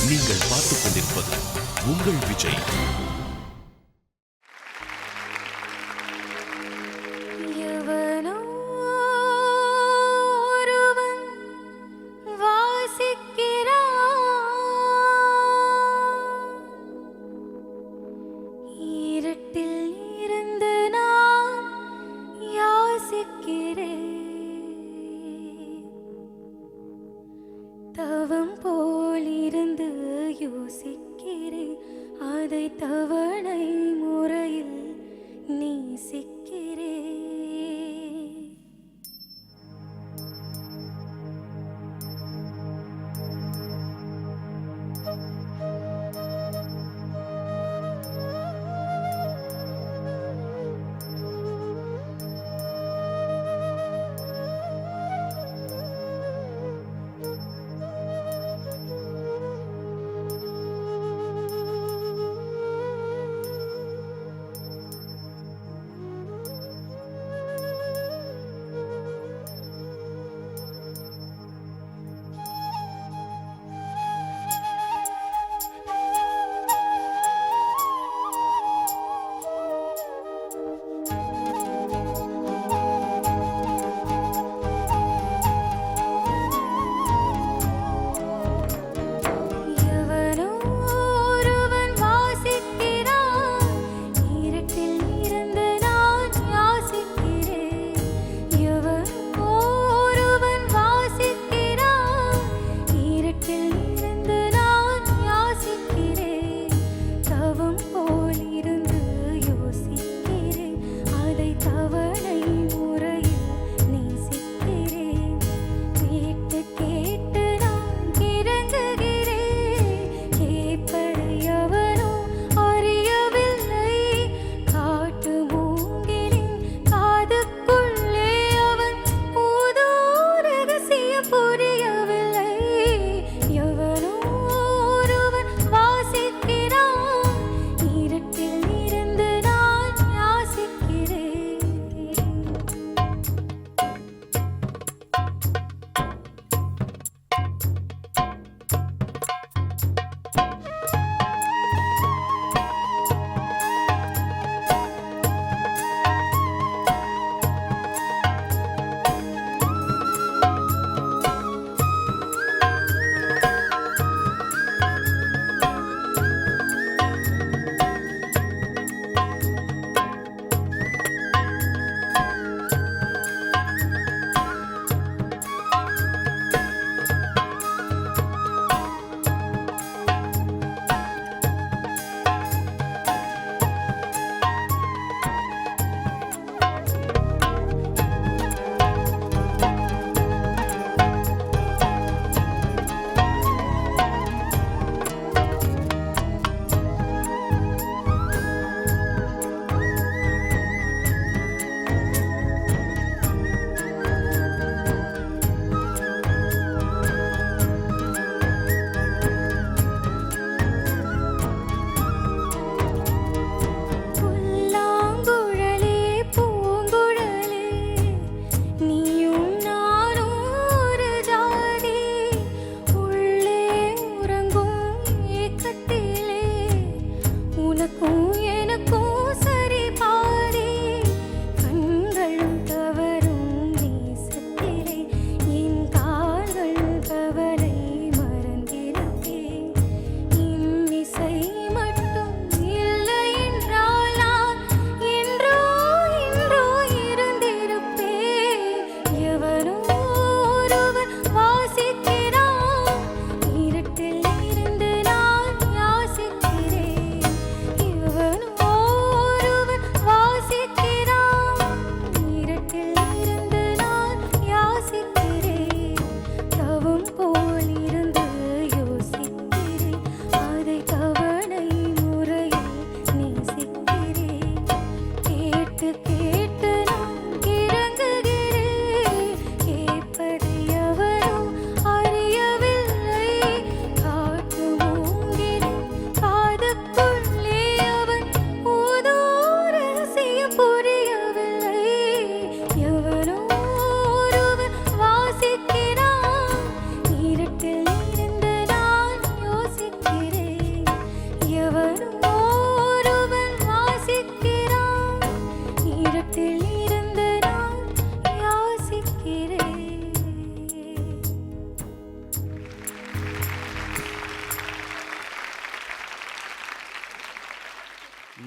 நீங்கள் பார்த்துக் கொண்டிருப்பது உங்கள் விஜய். தவம் போலிருந்து யோசிக்கிறேன், அதை தவணை முறையில் நேசிக்கிறேன்.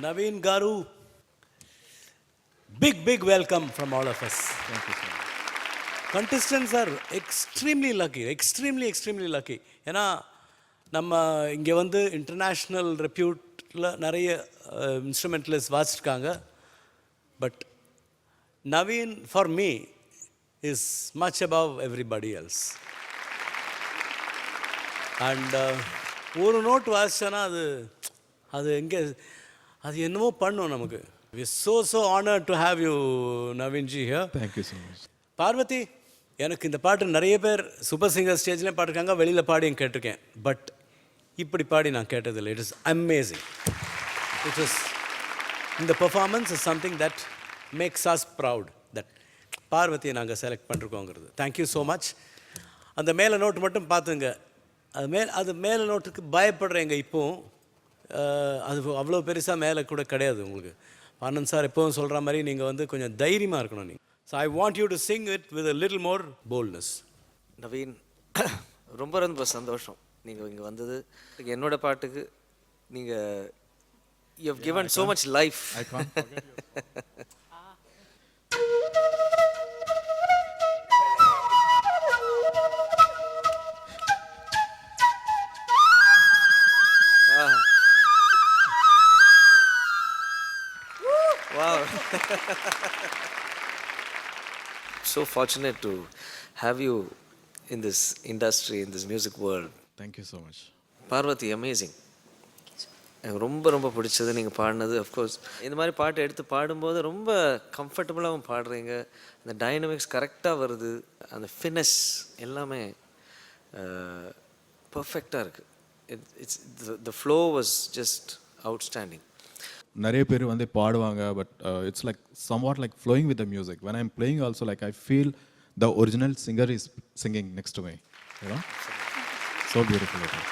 Naveen Garu, big welcome from all of us. Thank you so much. Contestants are extremely lucky. ஏன்னா நம்ம இங்கே வந்து இன்டர்நேஷ்னல் ரெப்யூட்டில் நிறைய இன்ஸ்ட்ருமெண்டலிஸ்ட் வாசிச்சிருக்காங்க. But Naveen for me is much above everybody else. And ஒரு நோட் வாசிச்சோன்னா அது எங்கே அது என்னமோ பண்ணும் நமக்கு. We so honored to have you, Naveenji, here. Thank you so much. Parvathi, எனக்கு இந்த பாட்டு நிறைய பேர் சூப்பர் சிங்கர் ஸ்டேஜ்லேயும் பாடிருக்காங்க, வெளியில் பாடியும் கேட்டிருக்கேன். பட் இப்படி பாடி நான் கேட்டதில்லை. It is amazing. It is இந்த performance is something that makes us proud that பார்வதியை நாங்கள் செலக்ட் பண்ணிருக்கோங்கிறது. Thank you so much. அந்த மேலே நோட்டு மட்டும் பார்த்துங்க. அது மேலே நோட்டுக்கு பயப்படுறேங்க. இப்போவும் அது அவ்வளோ பெருசாக மேலே கூட கிடையாது உங்களுக்கு. ஆனந்த் சார் எப்போவும் சொல்கிற மாதிரி நீங்கள் வந்து கொஞ்சம் தைரியமாக இருக்கணும் நீங்கள். So I want you to sing it with a little more boldness. Naveen, ரொம்ப சந்தோஷம் நீங்கள் இங்கே வந்தது. என்னோட பாட்டுக்கு நீங்கள் you have given so much life. I can't forget you. Wow. So fortunate to have you in this industry, in this music world. Thank you so much. Parvathi, amazing. எனக்கு ரொம்ப பிடிச்சது நீங்கள் பாடினது. அஃப்கோர்ஸ் இந்த மாதிரி பாட்டு எடுத்து பாடும்போது ரொம்ப கம்ஃபர்டபுளாகவும் பாடுறீங்க. அந்த டைனமிக்ஸ் கரெக்டாக வருது. அந்த ஃபினஸ் எல்லாமே பர்ஃபெக்டாக இருக்குது. It's the flow was just outstanding. நிறைய பேர் வந்து பாடுவாங்க, but it's like somewhat like flowing with the music. When I am playing also like I feel the original singer is singing next to me. You know, so beautiful it is.